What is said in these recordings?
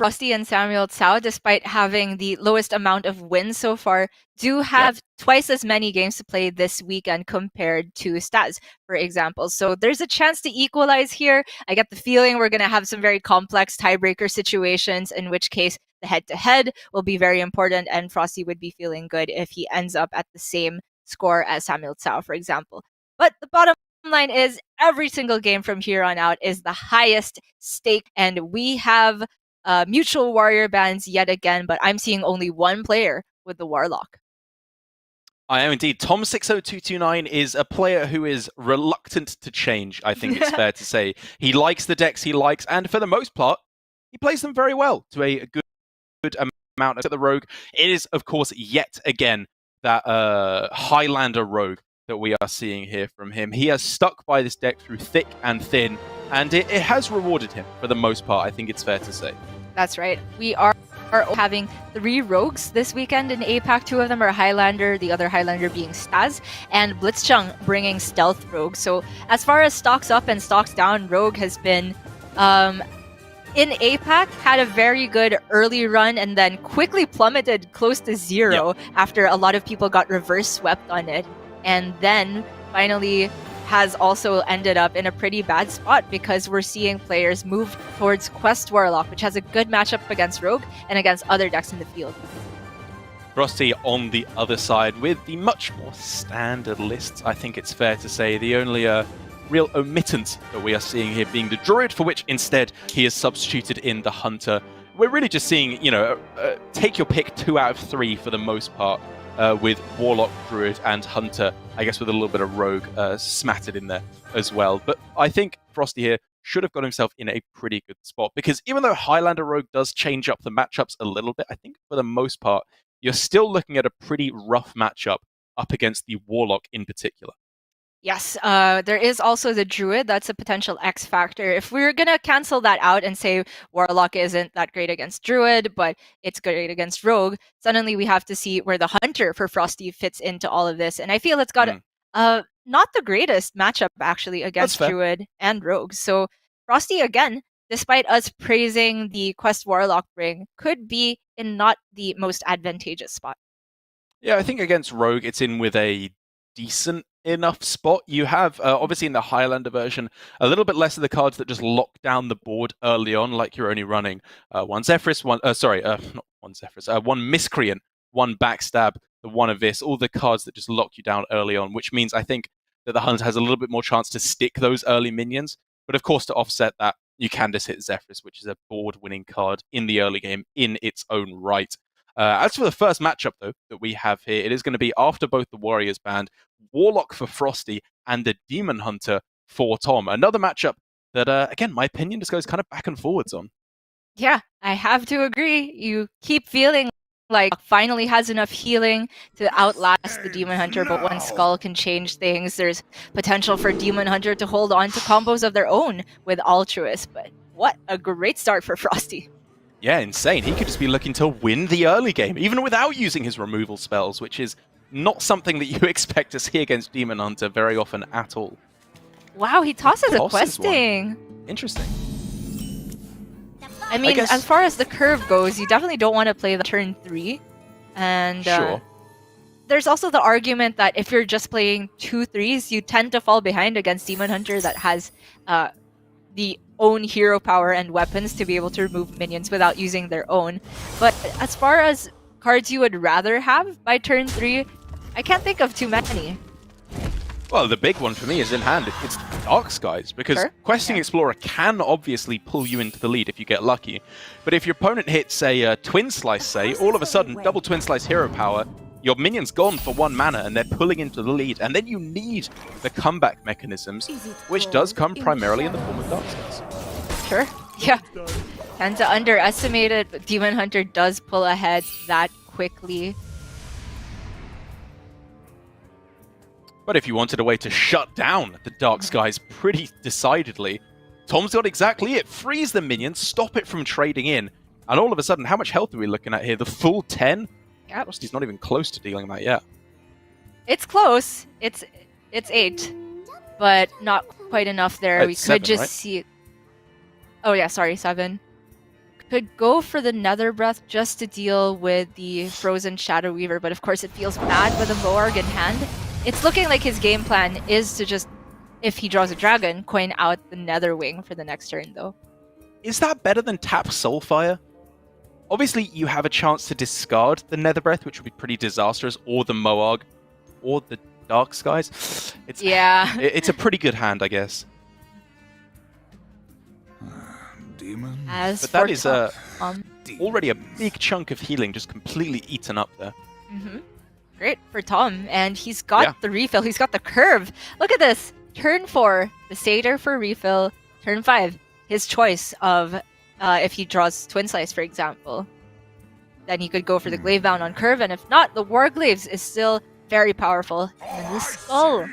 FroStee and Samuel Tsao, despite having the lowest amount of wins so far, do have twice as many games to play this weekend compared to Staz, for example. So there's a chance to equalize here. I get the feeling we're going to have some very complex tiebreaker situations, in which case the head-to-head will be very important, and FroStee would be feeling good if he ends up at the same score as Samuel Tsao, for example. But the bottom line is every single game from here on out is the highest stake, and we have mutual warrior bans yet again, but I'm seeing only one player with the Warlock. I am indeed. tom60229 is a player who is reluctant to change, I think it's fair to say. He likes the decks he likes, and for the most part, he plays them very well to a good amount of the rogue. It is, of course, yet again that Highlander rogue that we are seeing here from him. He has stuck by this deck through thick and thin, and it has rewarded him for the most part, I think it's fair to say. That's right. We are having 3 rogues this weekend in APAC. 2 of them are Highlander, the other Highlander being Staz, and Blitzchung bringing Stealth Rogue. So as far as stocks up and stocks down, Rogue has been in APAC, had a very good early run and then quickly plummeted close to 0 after a lot of people got reverse swept on it. And then finally has also ended up in a pretty bad spot because we're seeing players move towards Quest Warlock, which has a good matchup against Rogue and against other decks in the field. FroStee on the other side with the much more standard lists, I think it's fair to say. The only real omittance that we are seeing here being the Druid, for which instead he is substituted in the Hunter. We're really just seeing, take your pick 2 out of 3 for the most part. With Warlock, Druid, and Hunter, I guess with a little bit of Rogue smattered in there as well. But I think FroStee here should have got himself in a pretty good spot, because even though Highlander Rogue does change up the matchups a little bit, I think for the most part, you're still looking at a pretty rough matchup up against the Warlock in particular. Yes, there is also the Druid. That's a potential X factor. If we're going to cancel that out and say Warlock isn't that great against Druid, but it's great against Rogue, suddenly we have to see where the Hunter for FroStee fits into all of this. And I feel it's got not the greatest matchup, actually, against Druid and Rogue. So FroStee, again, despite us praising the Quest Warlock bring, could be in not the most advantageous spot. Yeah, I think against Rogue, it's in with a decent enough spot. You have, obviously in the Highlander version, a little bit less of the cards that just lock down the board early on, like you're only running one Zephrys, one Miscreant, one Backstab, the one Abyss, all the cards that just lock you down early on, which means I think that the Hunter has a little bit more chance to stick those early minions. But of course, to offset that, you can just hit Zephrys, which is a board-winning card in the early game in its own right. As for the first matchup, though, that we have here, it is going to be after both the Warriors banned, Warlock for FroStee and the Demon Hunter for Tom. Another matchup that, again, my opinion just goes kind of back and forwards on. Yeah, I have to agree. You keep feeling like finally has enough healing to outlast the Demon Hunter, but one Skull can change things. There's potential for Demon Hunter to hold on to combos of their own with Altruist, but what a great start for FroStee. Yeah, insane. He could just be looking to win the early game, even without using his removal spells, which is not something that you expect to see against Demon Hunter very often at all. Wow, he tosses a questing. Interesting. I mean, as far as the curve goes, you definitely don't want to play the turn 3. And there's also the argument that if you're just playing 2/3s, you tend to fall behind against Demon Hunter that has the own hero power and weapons to be able to remove minions without using their own. But as far as cards you would rather have by turn 3, I can't think of too many. Well, the big one for me is in hand. It's Dark Skies, because Questing Explorer can obviously pull you into the lead if you get lucky. But if your opponent hits a Twin Slice, say, all of a sudden, double Twin Slice hero power, your minion's gone for 1 mana and they're pulling into the lead, and then you need the comeback mechanisms, which does come primarily in the form of Dark Skies. Sure, yeah. Tend to underestimate it, but Demon Hunter does pull ahead that quickly. But if you wanted a way to shut down the Dark Skies pretty decidedly, Tom's got exactly it. Freeze the minions, stop it from trading in, and all of a sudden, how much health are we looking at here? The full 10? Yep. He's not even close to dealing that yet. It's close. It's 8, but not quite enough there. We could just see... Oh yeah, sorry, 7. could go for the Nether Breath just to deal with the Frozen Shadow Weaver, but of course it feels bad with a Moarg in hand. It's looking like his game plan is to just, if he draws a dragon, coin out the Nether Wing for the next turn, though. Is that better than tap Soulfire? Obviously, you have a chance to discard the Nether Breath, which would be pretty disastrous, or the Moarg, or the Dark Skies. It's a pretty good hand, I guess. As but that is already a big chunk of healing just completely eaten up there. Great for Tom, and he's got the refill. He's got the curve. Look at this. Turn 4, the Satyr for refill. Turn 5, his choice of if he draws Twin Slice, for example. Then he could go for the Glavebound on curve, and if not, the Warglaves is still very powerful. And the Skull.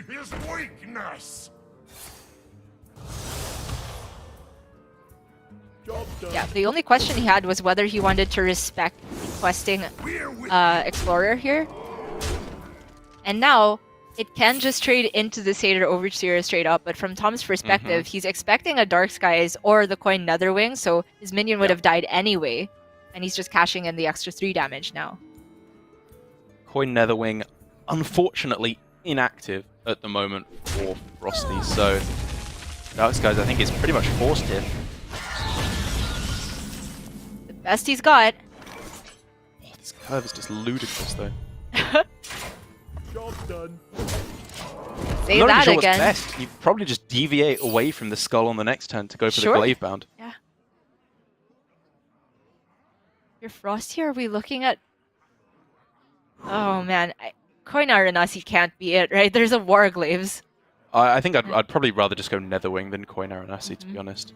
Yeah, the only question he had was whether he wanted to respect the questing Explorer here. And now, it can just trade into the Satyr Overseer straight up, but from Tom's perspective, he's expecting a Dark Skies or the coin Netherwing, so his minion would have died anyway, and he's just cashing in the extra 3 damage now. Coin Netherwing, unfortunately inactive at the moment for FroStee, so Dark Skies I think is pretty much forced here. The best he's got. Oh, this curve is just ludicrous though. Job done. Say that sure again. What's best. You probably just deviate away from the Skull on the next turn to go for the Glavebound. Yeah. Your FroStee, are we looking at... Oh man, Coin Aranasi can't be it, right? There's a Warglaves. I think I'd probably rather just go Netherwing than Coin Aranasi, to be honest.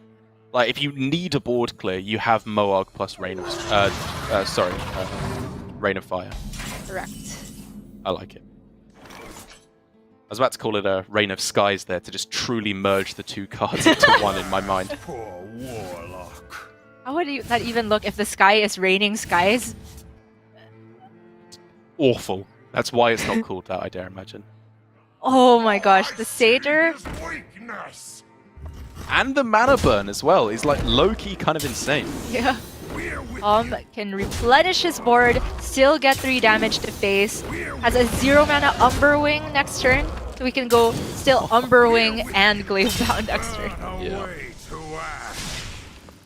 Like, if you need a board clear, you have Moarg plus Rain of... Rain of Fire. Correct. I like it. I was about to call it a Rain of Skies there, to just truly merge the 2 cards into one in my mind. Poor Warlock. How would that even look if the sky is raining skies? Awful. That's why it's not called that, I dare imagine. Oh my gosh, the Satyr... And the mana burn as well is like low-key kind of insane. Yeah. Can replenish his board, still get 3 damage to face, has a 0 mana Umberwing next turn, so we can go still Umberwing and Glavebound next turn. Yeah.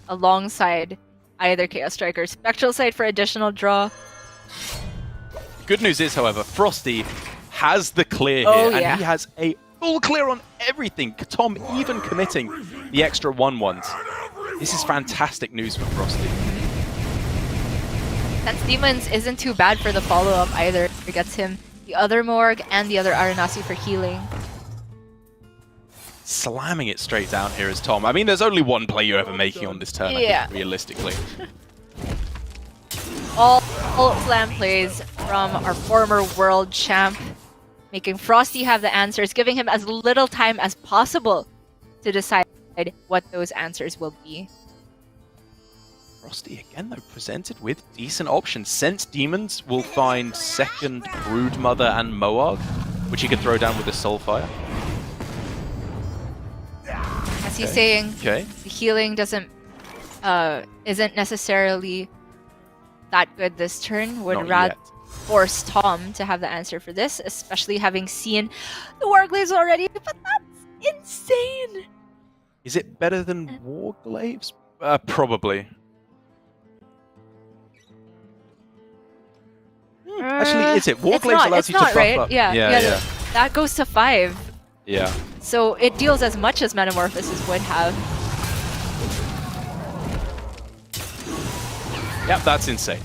Alongside either Chaos Strike or Spectral Sight for additional draw. Good news is, however, FroStee has the clear here, and he has a full clear on everything. Tom even committing the extra 1/1s. This is fantastic news for FroStee. Sense Demons isn't too bad for the follow-up either. It gets him the other Morg and the other Aranasi for healing. Slamming it straight down here is Tom. I mean, there's only one play you're ever making on this turn, I think, realistically. All slam plays from our former world champ, making FroStee have the answers, giving him as little time as possible to decide what those answers will be. FroStee again, though, presented with decent options. Sense Demons will find second Broodmother and Moarg, which he could throw down with a Soulfire. As he's saying, the healing isn't necessarily that good this turn. Would rather force Tom to have the answer for this, especially having seen the Warglaves already, but that's insane! Is it better than Warglaves? Probably. Actually, is it? Warglaves allows you to buff up. Yeah. That goes to 5. Yeah. So it deals as much as Metamorphosis would have. Yep, that's insane.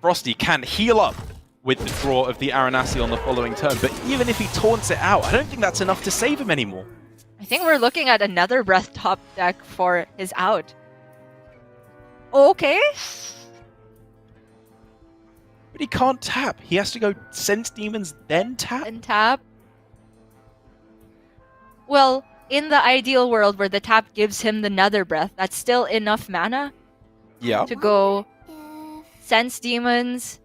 FroStee can heal up with the draw of the Aranasi on the following turn, but even if he taunts it out, I don't think that's enough to save him anymore. I think we're looking at another Breath top deck for his out. Okay. But he can't tap. He has to go Sense Demons, then tap? Then tap. Well, in the ideal world where the tap gives him the Nether Breath, that's still enough mana to go Sense Demons,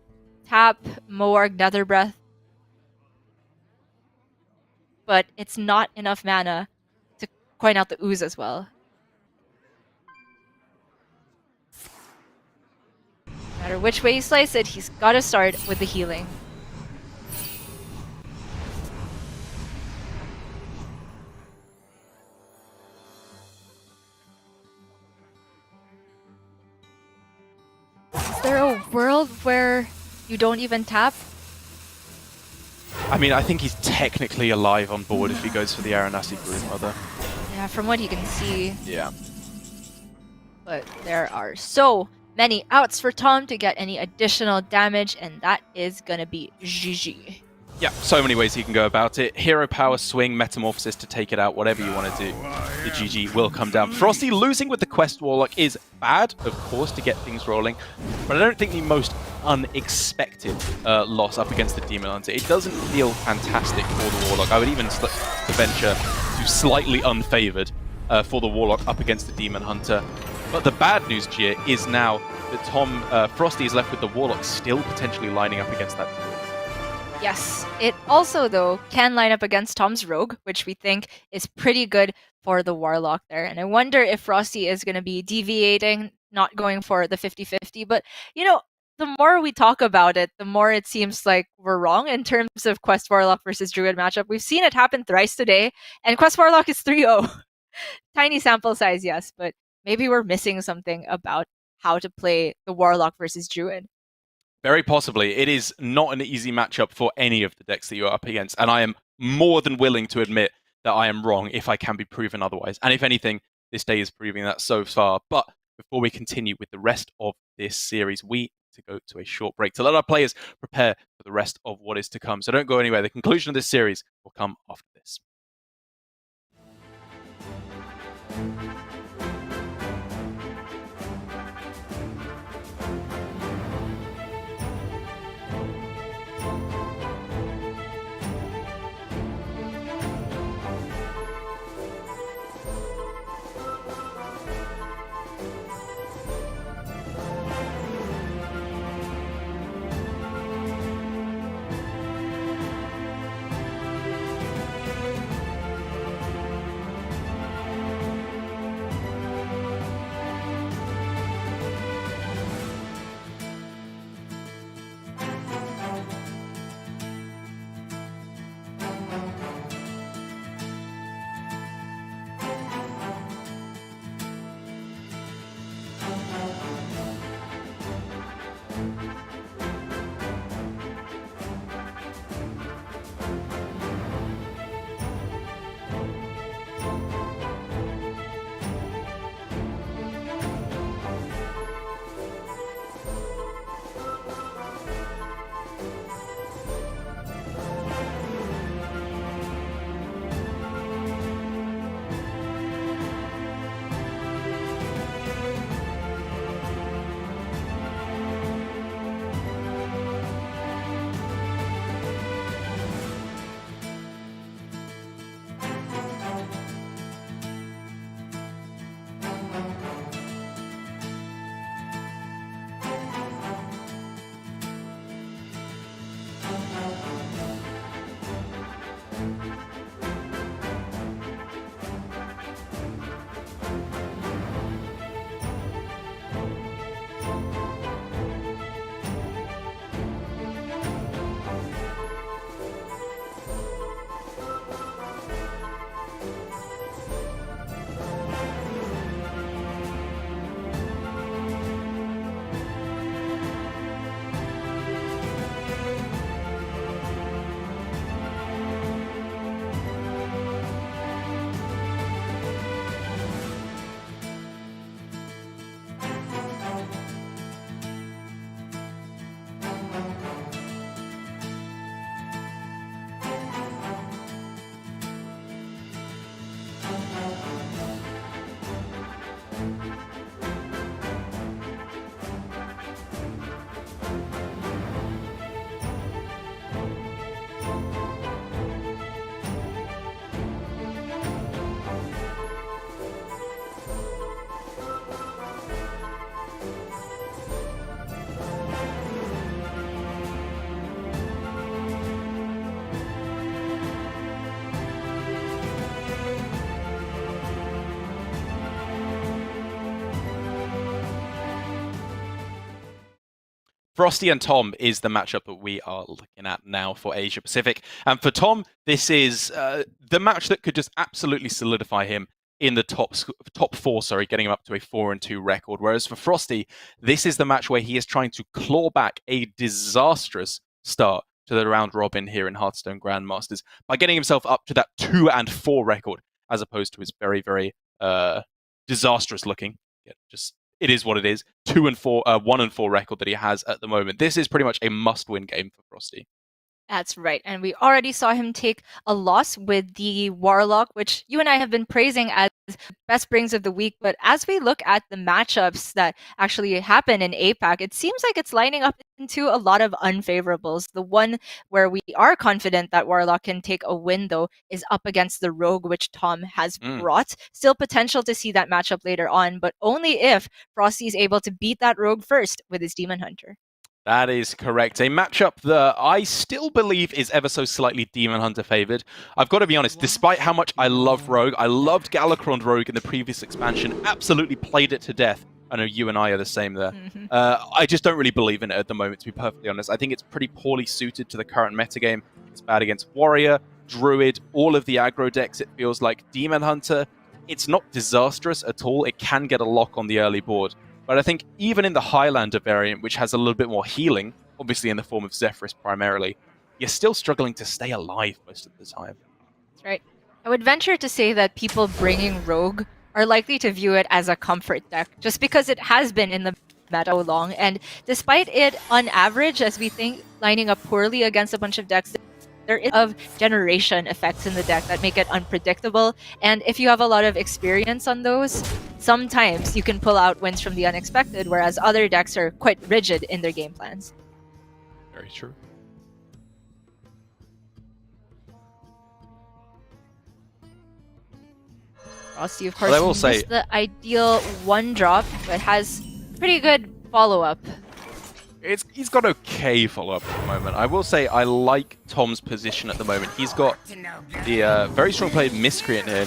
tap, Moarg, Nether Breath. But it's not enough mana to coin out the ooze as well. No matter which way you slice it, he's got to start with the healing. Is there a world where you don't even tap? I mean, I think he's technically alive on board if he goes for the Aranasi Broodmother. Yeah, from what you can see. Yeah. But there are so many outs for Tom to get any additional damage, and that is gonna be GG. Yeah, so many ways he can go about it. Hero power, swing, metamorphosis to take it out, whatever you want to do. The GG will come down. FroStee losing with the Quest Warlock is bad, of course, to get things rolling, but I don't think the most unexpected loss up against the Demon Hunter. It doesn't feel fantastic for the Warlock. I would even venture to slightly unfavored for the Warlock up against the Demon Hunter. But the bad news, Gia, is now that FroStee is left with the Warlock still potentially lining up against that. Yes, it also, though, can line up against Tom's Rogue, which we think is pretty good for the Warlock there. And I wonder if FroStee is going to be deviating, not going for the 50-50. But, you know, the more we talk about it, the more it seems like we're wrong in terms of Quest Warlock versus Druid matchup. We've seen it happen thrice today, and Quest Warlock is 3-0. Tiny sample size, yes, but maybe we're missing something about how to play the Warlock versus Druid. Very possibly. It is not an easy matchup for any of the decks that you're up against, and I am more than willing to admit that I am wrong if I can be proven otherwise. And if anything, this day is proving that so far. But before we continue with the rest of this series, we need to go to a short break to let our players prepare for the rest of what is to come. So don't go anywhere. The conclusion of this series will come after this. FroStee and Tom is the matchup that we are looking at now for Asia Pacific. And for Tom, this is the match that could just absolutely solidify him in the top four, getting him up to a 4-2 record. Whereas for FroStee, this is the match where he is trying to claw back a disastrous start to the round robin here in Hearthstone Grandmasters by getting himself up to that 2-4 record, as opposed to his very, very disastrous looking. It is what it is. 1-4 record that he has at the moment. This is pretty much a must-win game for FroStee. That's right. And we already saw him take a loss with the Warlock, which you and I have been praising as best brings of the week. But as we look at the matchups that actually happen in APAC, it seems like it's lining up into a lot of unfavorables. The one where we are confident that Warlock can take a win, though, is up against the Rogue, which Tom has brought. Still potential to see that matchup later on, but only if FroStee is able to beat that Rogue first with his Demon Hunter. That is correct. A matchup that I still believe is ever so slightly Demon Hunter favored. I've got to be honest, despite how much I love Rogue, I loved Galakrond Rogue in the previous expansion, absolutely played it to death. I know you and I are the same there. I just don't really believe in it at the moment, to be perfectly honest. I think it's pretty poorly suited to the current metagame. It's bad against Warrior, Druid, all of the aggro decks, it feels like. Demon Hunter, it's not disastrous at all. It can get a lock on the early board. But I think even in the Highlander variant, which has a little bit more healing, obviously in the form of Zephrys primarily, you're still struggling to stay alive most of the time. That's right. I would venture to say that people bringing Rogue are likely to view it as a comfort deck, just because it has been in the meta so long. And despite it, on average, as we think, lining up poorly against a bunch of decks, there is of generation effects in the deck that make it unpredictable, and if you have a lot of experience on those, sometimes you can pull out wins from the unexpected, whereas other decks are quite rigid in their game plans. Very true. FroStee, of course, missed the ideal one drop, but has pretty good follow-up. He's got okay follow-up at the moment. I will say I like Tom's position at the moment. He's got the very strong play of Miscreant here.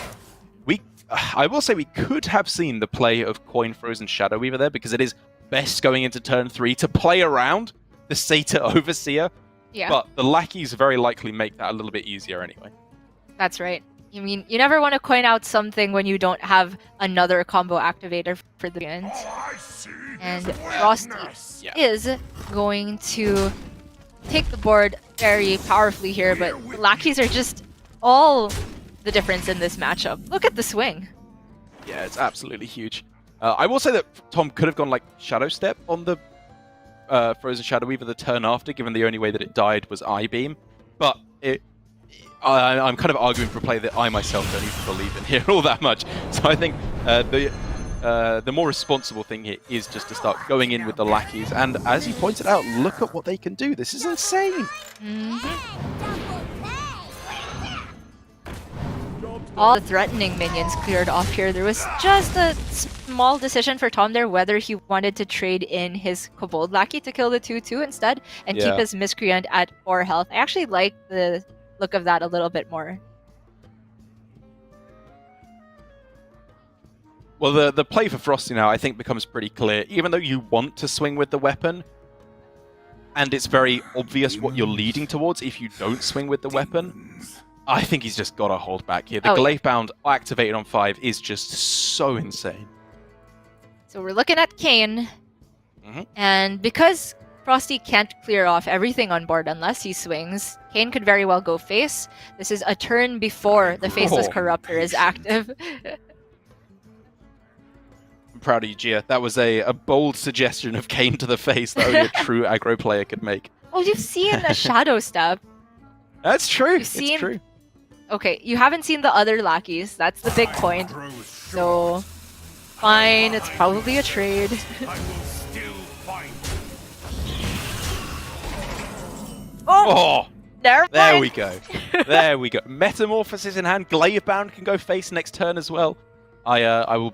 I will say we could have seen the play of Coin Frozen Shadow Weaver there, because it is best going into turn 3 to play around the Satyr Overseer. Yeah. But the lackeys very likely make that a little bit easier anyway. That's right. I mean, you never want to coin out something when you don't have another combo activator for the end. And FroStee is going to take the board very powerfully here, but lackeys are just all the difference in this matchup. Look at the swing. Yeah, it's absolutely huge. I will say that Tom could have gone like Shadow Step on the Frozen Shadow Weaver the turn after, given the only way that it died was I-Beam. But I'm kind of arguing for a play that I myself don't even believe in here all that much. So I think the more responsible thing here is just to start going in with the lackeys. And as you pointed out, look at what they can do. This is insane. All the threatening minions cleared off here. There was just a small decision for Tom there whether he wanted to trade in his Kobold Lackey to kill the 2/2 instead and keep his Miscreant at 4 health. I actually like the look of that a little bit more. Well, the play for FroStee now, I think, becomes pretty clear. Even though you want to swing with the weapon, and it's very obvious what you're leading towards if you don't swing with the weapon, I think he's just got to hold back here. The Gleipbound activated on 5 is just so insane. So we're looking at Kayn, and because FroStee can't clear off everything on board unless he swings, Kayn could very well go face. This is a turn before the Faceless Corruptor is active. I'm proud of you, Gia. That was a bold suggestion of Kayn to the face that only a true aggro player could make. Oh, you've seen a Shadow Step. That's true. You've seen... It's true. Okay, you haven't seen the other lackeys. That's the big point. So, fine, it's probably a trade. Oh! Never There mind. we go. There we go. Metamorphosis in hand. Gleipbound can go face next turn as well. I will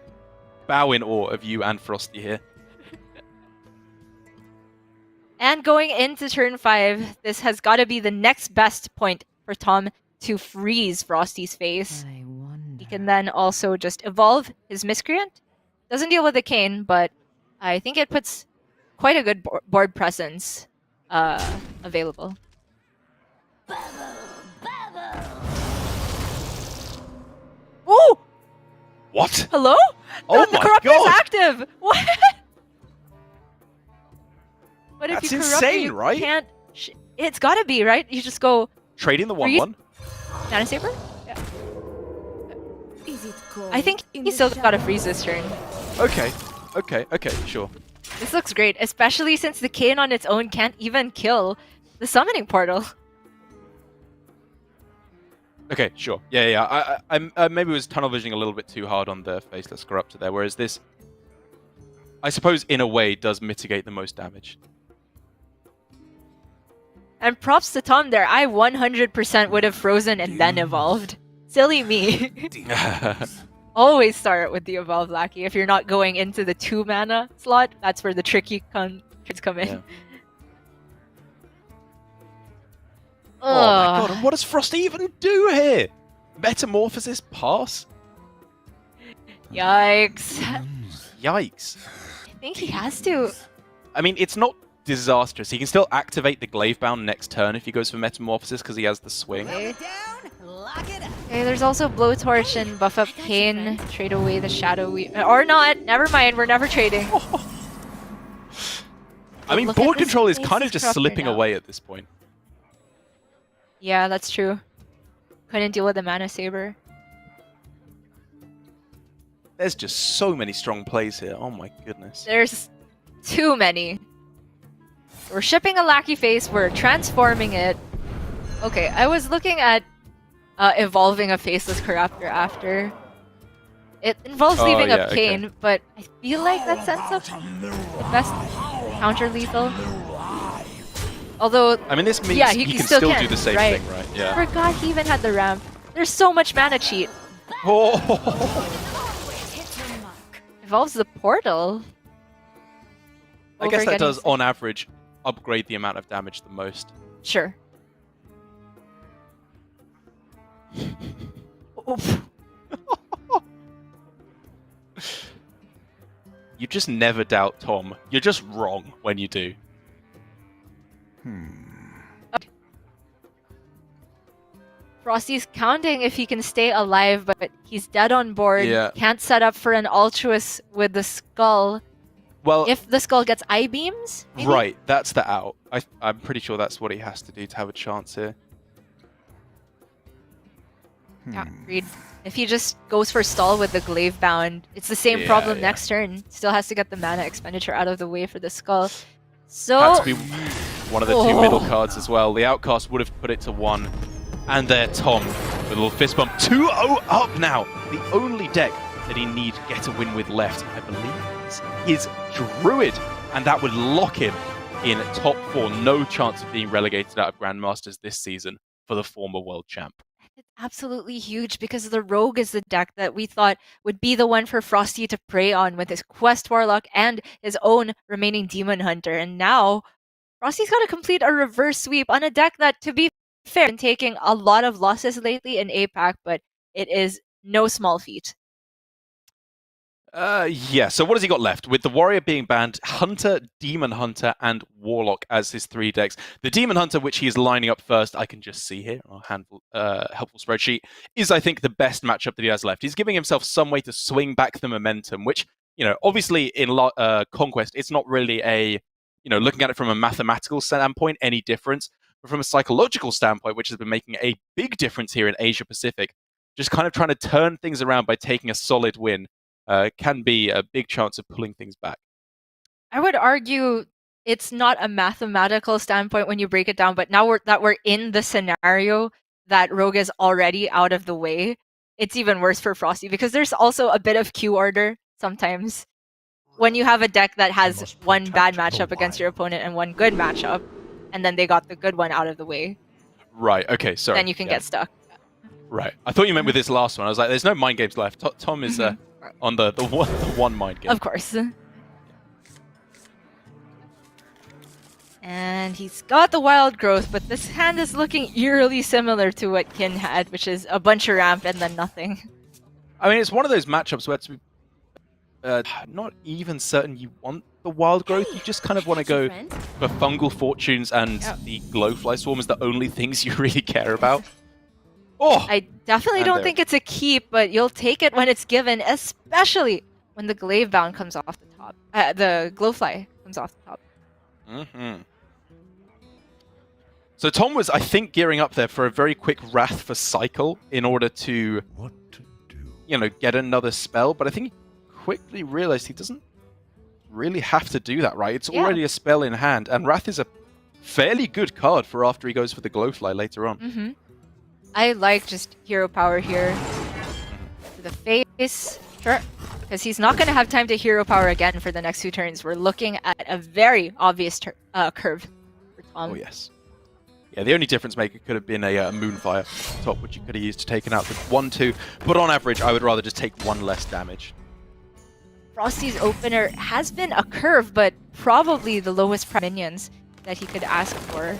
bow in awe of you and FroStee here. And going into turn 5, this has got to be the next best point for Tom to freeze FroStee's face. He can then also just evolve his Miscreant. Doesn't deal with the Kayn, but I think it puts quite a good board presence available. Ooh! What? Hello? Oh the my corruptor God! is active! What? But if That's you corrupt insane, you right? can't... It's gotta be, right? You just go... Trading the Freeze? 1/1? Mana Saber? Yeah. Is it cold I think in he's the still gotta shadows? freeze this turn. Okay. Okay, sure. This looks great, especially since the Kain on its own can't even kill the summoning portal. Okay, sure. Yeah. I maybe was tunnel visioning a little bit too hard on the Faceless Corruptor there, whereas this, I suppose, in a way, does mitigate the most damage. And props to Tom there. I 100% would have frozen and then evolved. Silly me. Always start with the evolve lackey. If you're not going into the 2 mana slot, that's where the tricks come in. Yeah. Oh my god, and what does FroStee even do here? Metamorphosis pass? Yikes. Yikes. I think he has to. I mean, it's not disastrous. He can still activate the Glavebound next turn if he goes for Metamorphosis because he has the swing. Okay. Okay, there's also Blowtorch and buff up Kain. Trade away the Shadow or not. Never mind, we're never trading. I mean, Look board at this control is kind of Faceless just Corruptor slipping now. away at this point. Yeah, that's true. Couldn't deal with the Mana Saber. There's just so many strong plays here. Oh my goodness. There's too many. We're shipping a Lackey Face, we're transforming it. Okay, I was looking at evolving a Faceless Corruptor after. It involves Oh, leaving yeah, up Kain, okay. but I feel like that sets up the best counter-lethal. Although, I mean, this means yeah, he he can still still can, do the same right? thing, right? I Yeah. forgot he even had the ramp. There's so much mana cheat. Oh. Hit your mark. Evolves the portal. I guess Over that getting does, on average, upgrade the amount of damage the most. Sure. Oof. You just never doubt Tom. You're just wrong when you do. FroStee's counting if he can stay alive, but he's dead on board. Yeah. Can't set up for an Ultruous with the skull. Well, If the skull gets eye beams, maybe? right, that's the out. I'm pretty sure that's what he has to do to have a chance here. Yeah, agreed. If he just goes for stall with the glaive bound, it's the same Yeah, problem yeah. next turn. Still has to get the mana expenditure out of the way for the skull. Had So to be one of the two middle cards as well. The Outcast would have put it to 1. And there, Tom, with a little fist bump. 2-0 up now. The only deck that he need get a win with left, I believe, is Druid. And that would lock him in top 4. No chance of being relegated out of Grandmasters this season for the former world champ. it's absolutely huge because the Rogue is the deck that we thought would be the one for FroStee to prey on with his Quest Warlock and his own remaining Demon Hunter. And now, FroStee's got to complete a reverse sweep on a deck that, to be fair, been taking a lot of losses lately in APAC, but it is no small feat. Yeah, so what has he got left? With the Warrior being banned, Hunter, Demon Hunter, and Warlock as his 3 decks. The Demon Hunter, which he is lining up first, I can just see here, our helpful spreadsheet, is, I think, the best matchup that he has left. He's giving himself some way to swing back the momentum, which, you know, obviously in Conquest, it's not really a, you know, looking at it from a mathematical standpoint, any difference. But from a psychological standpoint, which has been making a big difference here in Asia Pacific, just kind of trying to turn things around by taking a solid win. Can be a big chance of pulling things back. I would argue it's not a mathematical standpoint when you break it down, but now we're in the scenario that Rogue is already out of the way, it's even worse for FroStee because there's also a bit of Q order sometimes. When you have a deck that has one bad matchup against your opponent and one good matchup, and then they got the good one out of the way, Right, okay, sorry. then you can get stuck. Right. I thought you meant with this last one. I was like, there's no mind games left. Tom is on the one mind game. Of course. And he's got the Wild Growth, but this hand is looking eerily similar to what Kin had, which is a bunch of ramp and then nothing. I mean, it's one of those matchups where it's not even certain you want the wild growth. You just kind of want to go Friend? for fungal fortunes, and the glowfly swarm is the only things you really care about. Oh! I definitely And don't there. think it's a keep, but you'll take it when it's given, especially when the glaive bound comes off the top. The glowfly comes off the top. Mm-hmm. So Tom was, I think, gearing up there for a very quick Wrath for cycle in order to, What to do? you know, get another spell, but I think he quickly realized he doesn't really have to do that, right? It's Yeah. already a spell in hand, and Wrath is a fairly good card for after he goes for the glowfly later on. Mm-hmm. I like just hero power here. To the face. Sure. Because he's not going to have time to hero power again for the next 2 turns. We're looking at a very obvious curve for Tom. Oh, yes. Yeah, the only difference maker could have been a Moonfire top, which you could have used to taken out the 1-2. But on average, I would rather just take 1 less damage. FroStee's opener has been a curve, but probably the lowest price minions that he could ask for.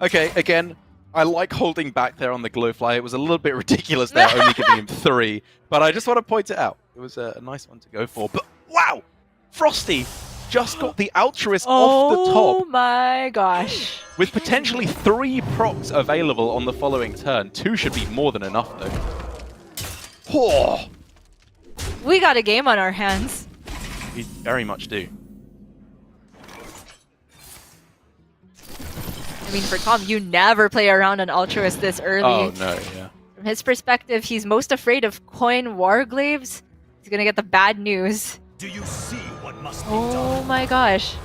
Okay, again, I like holding back there on the glowfly. It was a little bit ridiculous there, only giving him 3. But I just want to point it out. It was a nice one to go for. But wow! FroStee just got the Altruist off the Oh top my gosh. with potentially 3 procs available on the following turn. 2 should be more than enough, though. Oh, We got a game on our hands. we very much do. I mean, for Tom, you never play around an Altruist this early. Oh, no, yeah. From his perspective, he's most afraid of coin warglaves. He's gonna get the bad news. Do you see what must be Oh done? my gosh.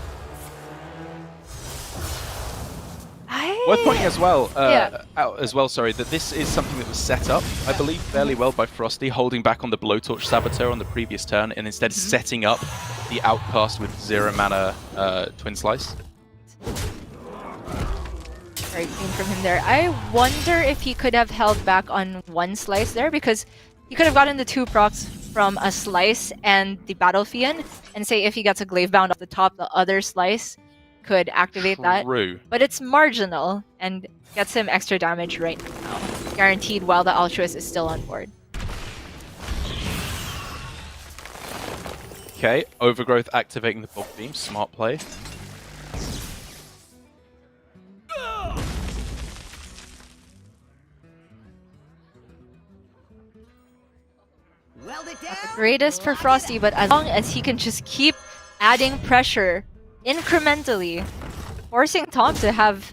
Worth pointing as well, Yeah. sorry, that this is something that was set up, I believe, fairly well by FroStee, holding back on the Blowtorch Saboteur on the previous turn, and instead setting up the Outcast with 0 mana Twin Slice. Very clean from him there. I wonder if he could have held back on 1 slice there, because he could have gotten the 2 procs from a slice and the Battle Fiend, and say if he gets a glaive bound off the top, the other slice could activate that. True. But it's marginal and gets him extra damage right now. Guaranteed while the Altruist is still on board. Okay, Overgrowth activating the Bog Beam, smart play. Weld it down. Not the greatest for FroStee, but as long as he can just keep adding pressure incrementally, forcing Tom to have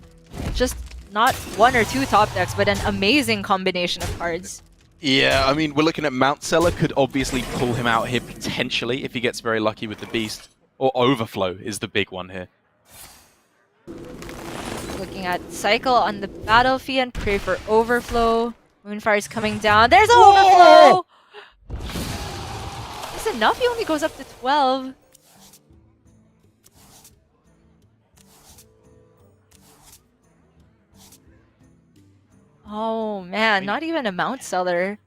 just not 1 or 2 top decks, but an amazing combination of cards. Yeah, I mean, we're looking at Mount Seller could obviously pull him out here potentially if he gets very lucky with the Beast. Or Overflow is the big one here. Looking at Cycle on the Battle Fiend, pray for Overflow. Moonfire's coming down. There's Overflow! Is enough? He only goes up to 12. Oh man, not even a Mount Seller.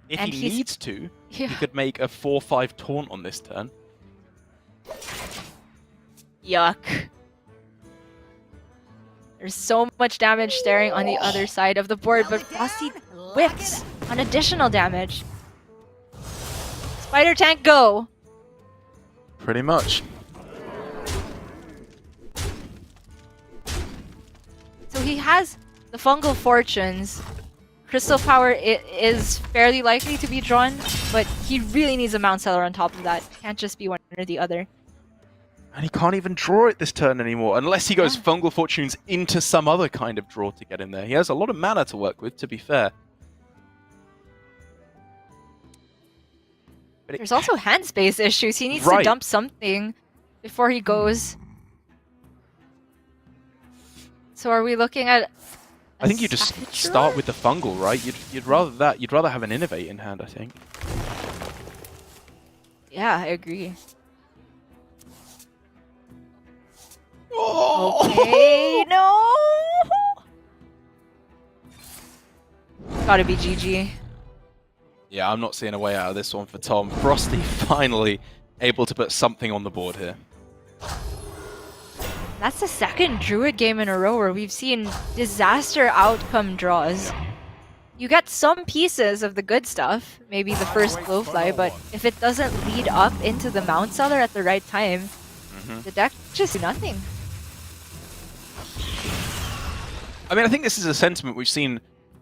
If And he he's- needs to, Yeah. he could make a 4-5 taunt on this turn. Yuck. There's so much damage staring on the other side of the board, but FroStee whips on additional damage. Spider Tank, go! Pretty much. So he has the Fungal Fortunes. Crystal Power is fairly likely to be drawn, but he really needs a Mount Seller on top of that. Can't just be one or the other. And he can't even draw it this turn anymore, unless he goes Fungal Fortunes into some other kind of draw to get in there. He has a lot of mana to work with, to be fair. But There's also hand space issues. He needs to Right. dump something before he goes. So are we looking at... I think you just start with the Fungal, right? You'd rather that. You'd rather have an Innovate in hand, I think. Yeah, I agree. Oh! Okay, no! Gotta be GG. Yeah, I'm not seeing a way out of this one for Tom. FroStee finally able to put something on the board here. That's the second Druid game in a row where we've seen disaster outcome draws. you get some pieces of the good stuff, maybe the first Glowfly, but if it doesn't lead up into the Mount Seller at the right time, the deck just do nothing. I mean, I think this is a sentiment we've seen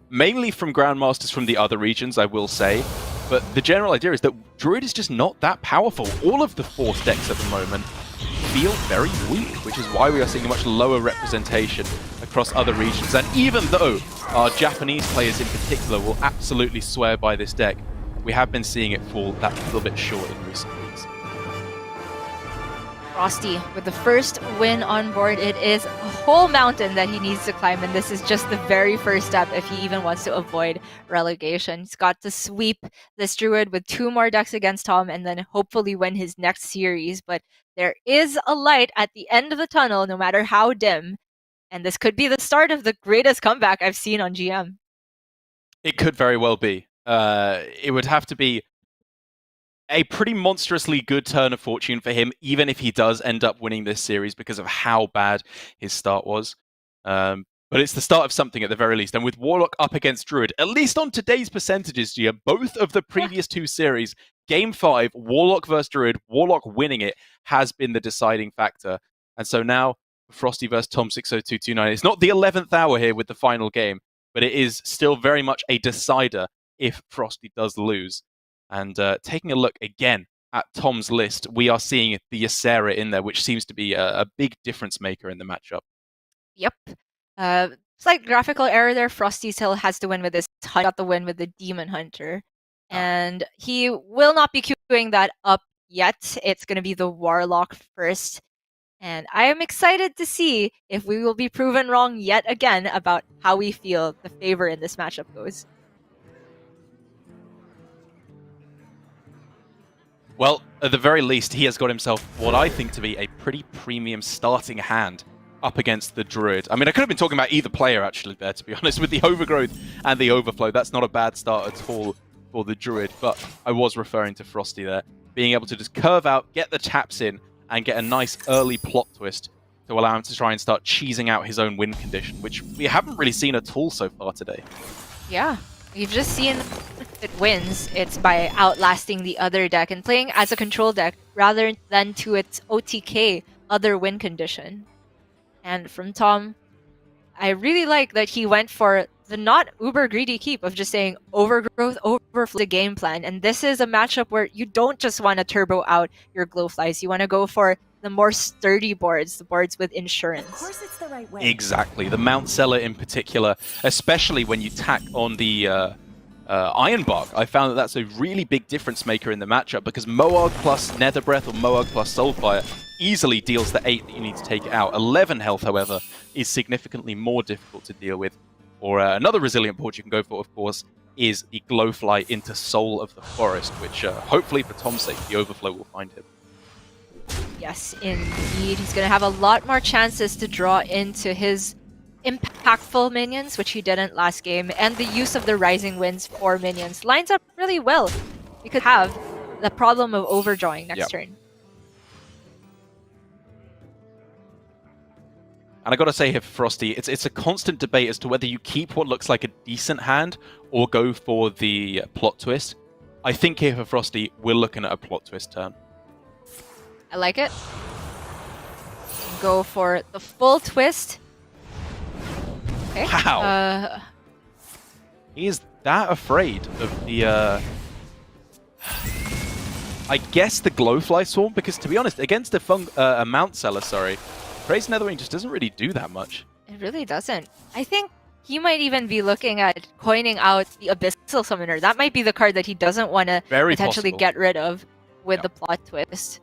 mainly from Grandmasters from the other regions, I will say. But the general idea is that Druid is just not that powerful. All of the Force decks at the moment feel very weak, which is why we are seeing a much lower representation across other regions. And even though our Japanese players in particular will absolutely swear by this deck, we have been seeing it fall that little bit short in recent weeks. FroStee with the first win on board. It is a whole mountain that he needs to climb, and this is just the very first step if he even wants to avoid relegation. He's got to sweep this Druid with 2 more decks against Tom and then hopefully win his next series. But there is a light at the end of the tunnel, no matter how dim, and this could be the start of the greatest comeback I've seen on GM. It could very well be. It would have to be a pretty monstrously good turn of fortune for him, even if he does end up winning this series because of how bad his start was. But it's the start of something at the very least. And with Warlock up against Druid, at least on today's percentages, Gia, both of the previous 2 series, Game 5, Warlock versus Druid, Warlock winning it has been the deciding factor. And so now, FroStee versus tom60229. It's not the 11th hour here with the final game, but it is still very much a decider if FroStee does lose. And taking a look again at Tom's list, we are seeing the Ysera in there, which seems to be a big difference maker in the matchup. Yep. Slight graphical error there. FroStee still has to win with this. Got the win with the Demon Hunter. And he will not be queuing that up yet. It's going to be the Warlock first. And I am excited to see if we will be proven wrong yet again about how we feel the favor in this matchup goes. Well, at the very least, he has got himself what I think to be a pretty premium starting hand up against the Druid. I mean, I could have been talking about either player, actually, there, to be honest. With the Overgrowth and the Overflow, that's not a bad start at all for the Druid, but I was referring to FroStee there. Being able to just curve out, get the taps in, and get a nice early plot twist to allow him to try and start cheesing out his own win condition, which we haven't really seen at all so far today. Yeah. You've just seen if it wins, it's by outlasting the other deck and playing as a control deck rather than to its OTK other win condition. And from Tom, I really like that he went for the not uber greedy keep of just saying Overgrowth, Overflow the game plan. And this is a matchup where you don't just want to turbo out your Glowflies. You want to go for the more sturdy boards, the boards with insurance. Of course it's the right way. Exactly. The Mount Seller in particular, especially when you tack on the Ironbark. I found that that's a really big difference maker in the matchup because Moarg plus Nether Breath or Moarg plus Soulfire easily deals the 8 that you need to take it out. 11 health, however, is significantly more difficult to deal with. Or another resilient board you can go for, of course, is the Glowfly into Soul of the Forest, which hopefully for Tom's sake, the Overflow will find him. Yes, indeed. He's going to have a lot more chances to draw into his impactful minions, which he didn't last game, and the use of the Rising Winds for minions lines up really well. You could have the problem of overdrawing next turn. And I gotta say here for FroStee, it's a constant debate as to whether you keep what looks like a decent hand or go for the plot twist. I think here for FroStee, we're looking at a plot twist turn. I like it. Go for the full twist. Okay. Wow. He is that afraid of the, I guess the Glowfly Swarm, because to be honest, against a Mount Seller, Crazed Netherwing just doesn't really do that much. It really doesn't. I think he might even be looking at coining out the Abyssal Summoner. That might be the card that he doesn't want to potentially get rid of with the plot twist.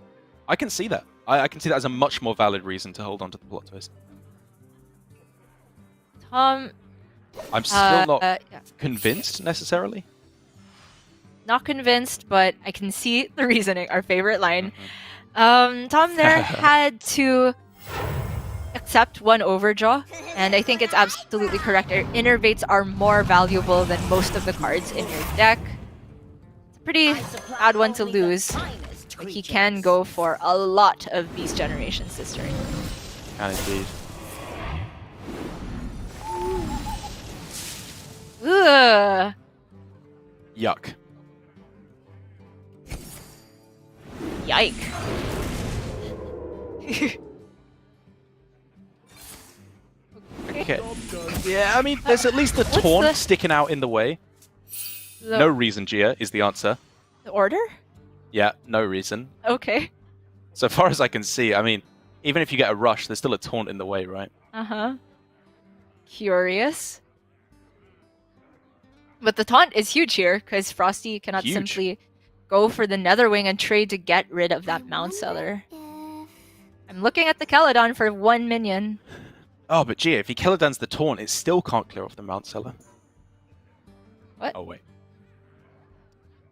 I can see that. I can see that as a much more valid reason to hold on to the plot twist. Tom... I'm still not convinced, necessarily. Not convinced, but I can see the reasoning. Our favorite line. Tom there had to accept one overdraw, and I think it's absolutely correct. Innervates are more valuable than most of the cards in your deck. It's a pretty bad one to lose. But he can go for a lot of Beast Generations this turn. Can indeed. Ugh. Yuck. Yike. Okay. Yeah, I mean, there's at least the What's taunt the- sticking out in the way. No reason, Gia, is the answer. The order? Yeah, no reason. Okay. So far as I can see, I mean, even if you get a rush, there's still a taunt in the way, right? Uh-huh. Curious. But the taunt is huge here, because FroStee cannot Huge. simply go for the Netherwing and trade to get rid of that Mount Seller. I'm looking at the Caledon for 1 minion. Oh, but Gia, if he Kilodans the taunt, it still can't clear off the Mount Seller. What? Oh, wait.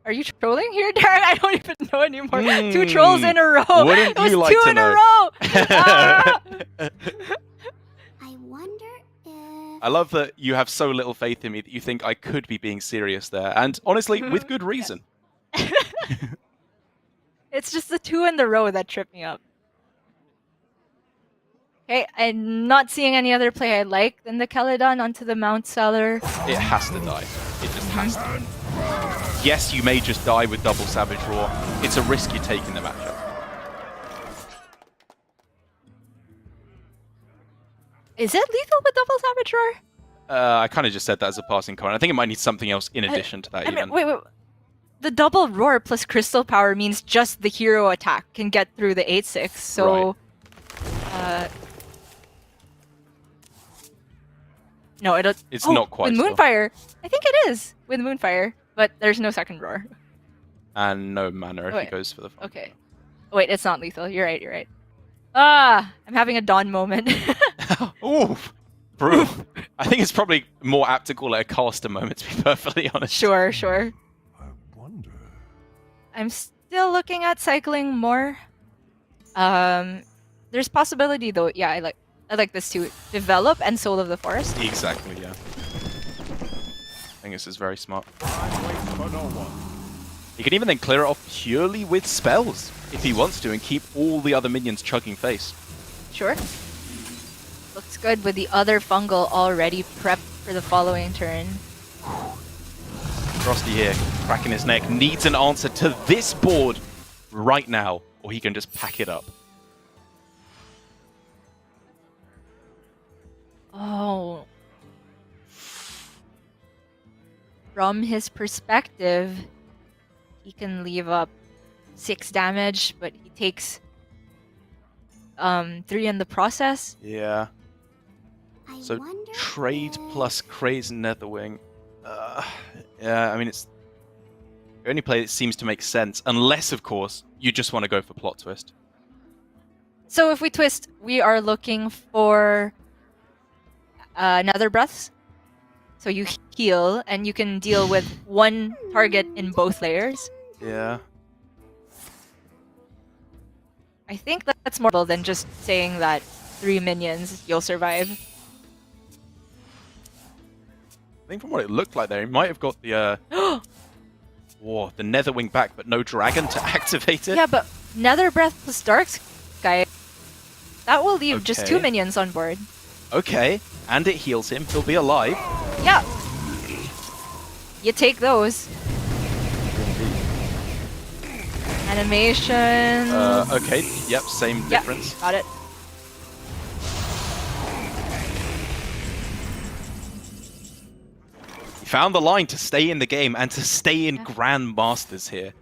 Are you trolling here, Darren? I don't even know anymore. 2 trolls in a row. Wouldn't It was you like 2 to in know? a row. Ah! I wonder if... I love that you have so little faith in me that you think I could be being serious there. And honestly, with good reason. It's just the 2 in the row that tripped me up. Okay, I'm not seeing any other play I like than the Caledon onto the Mount Seller. It has to die. It just has to. Yes, you may just die with double Savage Roar. It's a risk you take in the matchup. Is it lethal with double Savage Roar? I kind of just said that as a passing comment. I think it might need something else in addition to that. I mean, even. wait. The double roar plus crystal power means just the hero attack can get through the 8/6. So, no, it'll. It's not quite with so. Moonfire. I think it is with Moonfire, but there's no second roar. And no mana if Wait. he goes for the. Okay. Wait, it's not lethal. You're right. You're right. Ah, I'm having a dawn moment. Ooh, proof. I think it's probably more apt to call it a caster moment, to be perfectly honest. Sure. I wonder. I'm still looking at cycling more. There's possibility though. Yeah, I like this too. Develop and Soul of the Forest. Exactly, yeah. I think this is very smart. I wait for no one. He can even then clear it off purely with spells, if he wants to, and keep all the other minions chugging face. Sure. Looks good with the other fungal already prepped for the following turn. FroStee here, cracking his neck, needs an answer to this board right now, or he can just pack it up. Oh. From his perspective, he can leave up 6 damage, but he takes 3 in the process. Yeah. I So wonder trade if- plus Craze Netherwing. Yeah, I mean, it's the only play that seems to make sense, unless, of course, you just want to go for plot twist. So if we twist, we are looking for Nether Breaths. So you heal, and you can deal with 1 target in both layers. Yeah. I think that's more than just saying that 3 minions, you'll survive. I think from what it looked like there, he might have got the the Netherwing back, but no dragon to activate it. Yeah, but Nether Breath plus Dark Sky, that will leave just 2 Okay. minions on board. Okay, and it heals him. He'll be alive. Yeah. You take those. Animation. Okay, yep, same Yeah, difference. got it. He found the line to stay in the game and to stay in Grandmasters here.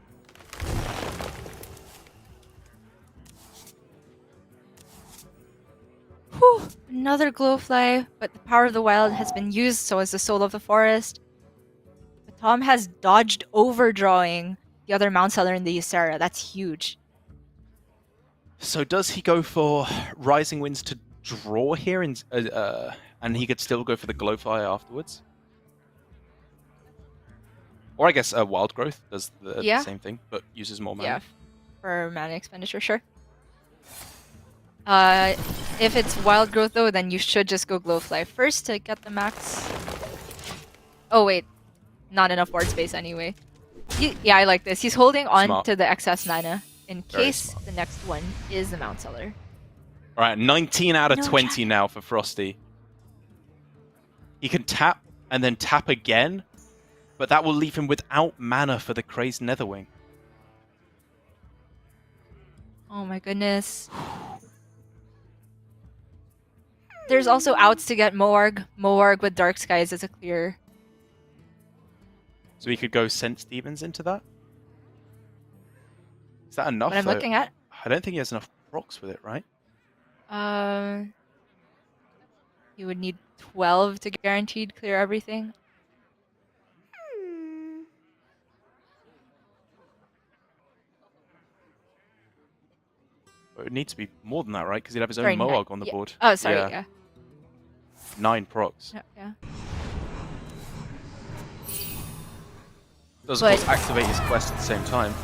Whew, another Glowfly, but the power of the wild has been used, so has the Soul of the Forest. But Tom has dodged overdrawing the other Mount Seller in the Ysera. That's huge. So does he go for Rising Winds to draw here, and he could still go for the Glowfire afterwards? Or I guess Wild Growth does the Yeah. same thing, but uses more mana. Yeah, for mana expenditure, sure. If it's Wild Growth though, then you should just go Glowfly first to get the max. Oh wait, not enough board space anyway. Yeah, I like this. He's holding on Smart. to the excess mana in Very case smart. the next one is the Mount Seller. Alright, 19 out of No 20 dragon. now for FroStee. He can tap and then tap again, but that will leave him without mana for the Crazed Netherwing. Oh my goodness. There's also outs to get Moarg. Moarg with Dark Skies is a clear. So he could go Sense Demons into that? Is that enough? What I'm looking at? I don't think he has enough procs with it, right? You would need 12 to guaranteed clear everything. Hmm. It would need to be more than that, right? Because he'd have his Sorry, own Moarg on the yeah. board. Oh, sorry, yeah. 9 procs. Yeah. Does of course activate his quest at the same time.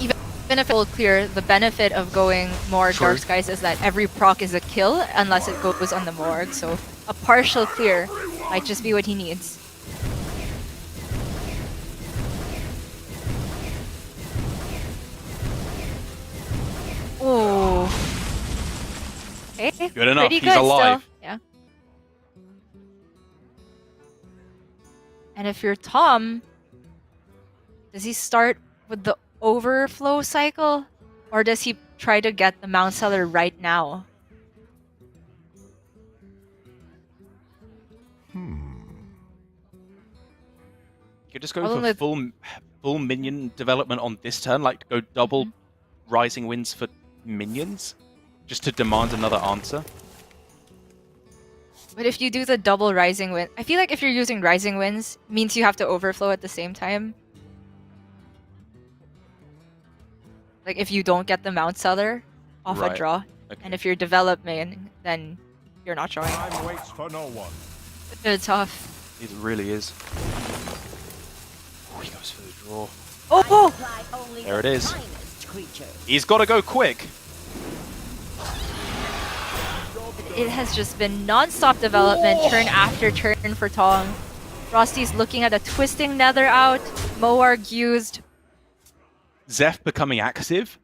Even if it will clear, the benefit of going more True. Dark Skies is that every proc is a kill unless it goes on the Moarg. So a partial clear might just be what he needs. Oh. Okay. Good enough. Pretty He's good alive. Still. Yeah. And if you're Tom, does he start with the overflow cycle? Or does he try to get the Mount Seller right now? You could just go for full minion development on this turn, like go double Rising Winds for minions, just to demand another answer. But if you do the double Rising Wind, I feel like if you're using Rising Winds, means you have to overflow at the same time. Like if you don't get the Mount Seller off a Right. draw, Okay. and if you're developing, then you're not showing. Time waits for no one. It's tough. It really is. Oh, he goes for the draw. Oh! There it is. He's got to go quick. It has just been non-stop development, turn after turn for Tom. FroStee's looking at a Twisting Nether out, Moarg used. Zeph becoming active.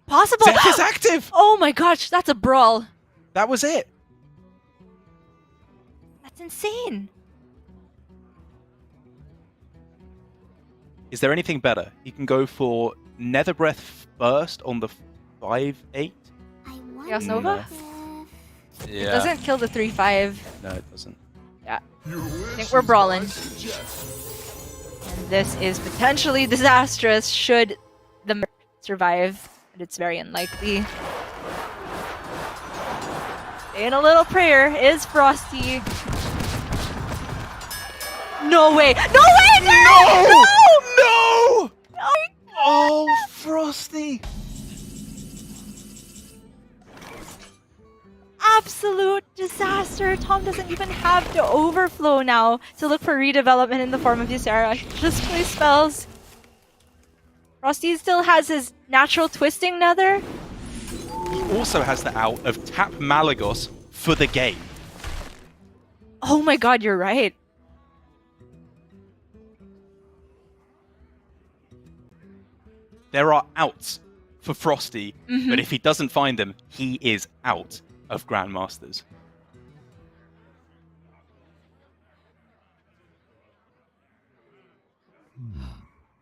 Possible! Zeph is active! Oh my gosh, that's a brawl. That was it. That's insane. Is there anything better? He can go for Nether Breath first on the 5/8. I wonder Chaos Nova? if... Yeah. It doesn't kill the 3/5. No, it doesn't. Yeah. I think we're brawling. And this is potentially disastrous should the survive, but it's very unlikely. Saying a little prayer is FroStee. No way! No way! No! No! No! Oh, FroStee! Absolute disaster. Tom doesn't even have to overflow now to look for redevelopment in the form of Ysera. Just play spells. FroStee still has his natural Twisting Nether. He also has the out of tap Malagos for the game. Oh my god, you're right. There are outs for FroStee, but if he doesn't find them, he is out of Grandmasters.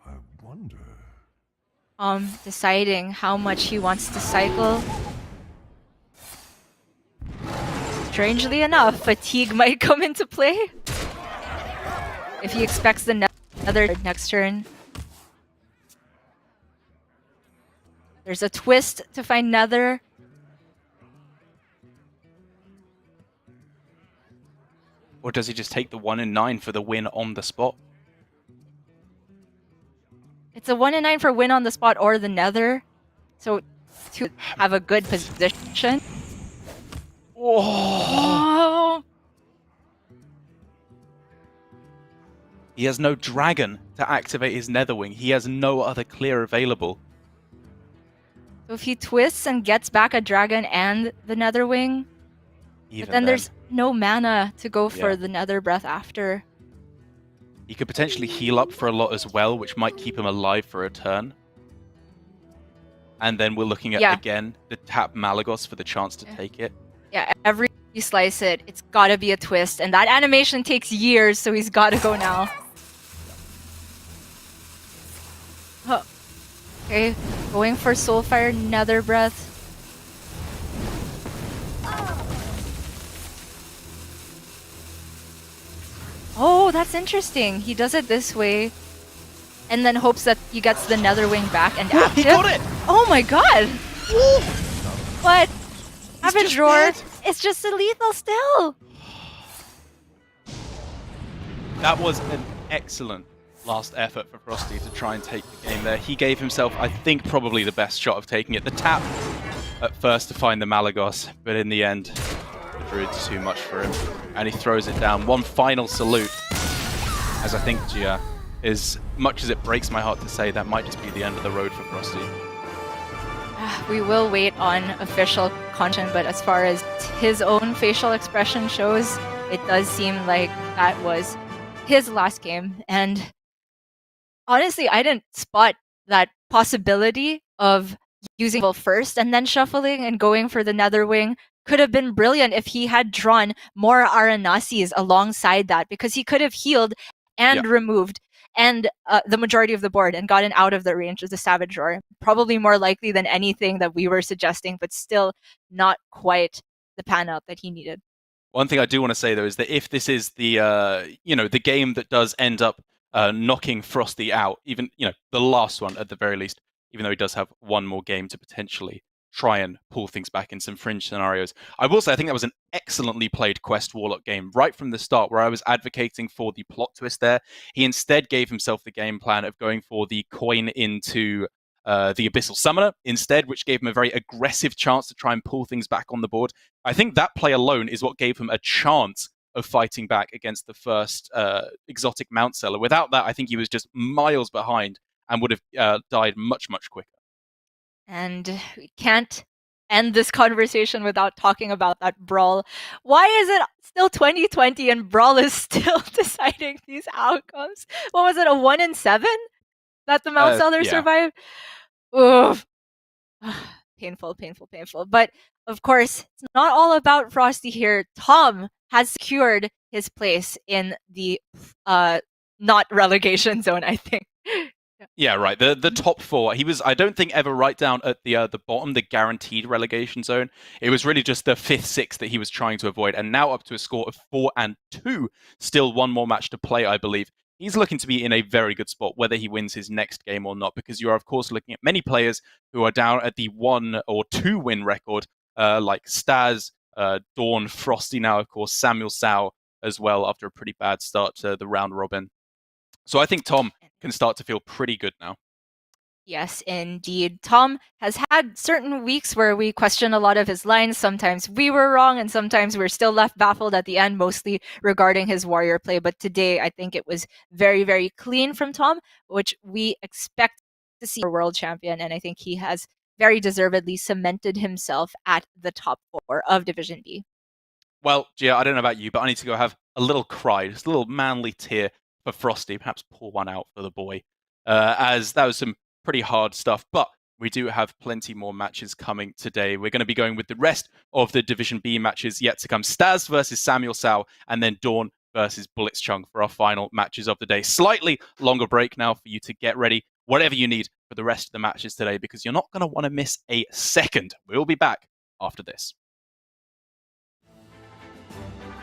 I wonder. Deciding how much he wants to cycle. Strangely enough, fatigue might come into play. If he expects the Nether next turn. There's a twist to find Nether. Or does he just take the 1 in 9 for the win on the spot? It's a 1 in 9 for win on the spot or the Nether. So to have a good position. Oh! Oh! He has no dragon to activate his Netherwing. He has no other clear available. So if he twists and gets back a dragon and the Netherwing, but then there's no mana to go for the Nether Breath after. He could potentially heal up for a lot as well, which might keep him alive for a turn. And then we're looking at, again, the tap Malagos for the chance to take it. Yeah, every you slice it, it's gotta be a twist, and that animation takes years, so he's gotta go now. Oh. Okay, going for Soulfire Nether Breath. Oh, that's interesting. He does it this way, and then hopes that he gets the Nether Wing back and active. He got it! Oh my god! But Savage just Roar, dead. it's just a lethal still. That was an excellent last effort for FroStee to try and take the game there. He gave himself, I think, probably the best shot of taking it. The tap at first to find the Malagos, but in the end, the Druid's too much for him. And he throws it down. One final salute, as I think, Gia, as much as it breaks my heart to say, that might just be the end of the road for FroStee. We will wait on official content, but as far as his own facial expression shows, it does seem like that was his last game. And honestly, I didn't spot that possibility of using first and then shuffling and going for the Netherwing. Could have been brilliant if he had drawn more Aranasis alongside that, because he could have healed and removed and the majority of the board and gotten out of the range of the Savage Roar. Probably more likely than anything that we were suggesting, but still not quite the pan out that he needed. One thing I do want to say, though, is that if this is the the game that does end up knocking FroStee out, even the last one at the very least, even though he does have one more game to potentially try and pull things back in some fringe scenarios. I will say I think that was an excellently played Quest Warlock game right from the start, where I was advocating for the plot twist there. He instead gave himself the game plan of going for the coin into the Abyssal Summoner instead, which gave him a very aggressive chance to try and pull things back on the board. I think that play alone is what gave him a chance of fighting back against the first exotic Mount Seller. Without that, I think he was just miles behind and would have died much, much quicker. And we can't end this conversation without talking about that Brawl. Why is it still 2020 and Brawl is still deciding these outcomes? What was it, a 1 in 7 that the Mount Seller survived? Oof. Painful, painful, painful. But of course, it's not all about FroStee here. Tom has secured his place in the not relegation zone, I think. Yeah, right. The top four. He was, I don't think, ever right down at the bottom, the guaranteed relegation zone. It was really just the 5th, 6th that he was trying to avoid, and now up to a score of 4-2. Still one more match to play, I believe. He's looking to be in a very good spot, whether he wins his next game or not, because you are, of course, looking at many players who are down at the 1 or 2 win record, like Staz, Dawn, FroStee now, of course, Samuel Sao as well, after a pretty bad start to the round robin. So I think Tom can start to feel pretty good now. Yes, indeed. Tom has had certain weeks where we question a lot of his lines. Sometimes we were wrong, and sometimes we're still left baffled at the end, mostly regarding his warrior play. But today, I think it was very, very clean from Tom, which we expect to see for world champion. And I think he has very deservedly cemented himself at the top 4 of Division B. Well, Gia, I don't know about you, but I need to go have a little cry, just a little manly tear for FroStee. Perhaps pour one out for the boy, as that was some pretty hard stuff. But we do have plenty more matches coming today. We're going to be going with the rest of the Division B matches yet to come. Staz versus Samuel Sao, and then Dawn versus Blitzchung for our final matches of the day. Slightly longer break now for you to get ready, whatever you need for the rest of the matches today, because you're not going to want to miss a second. We'll be back after this.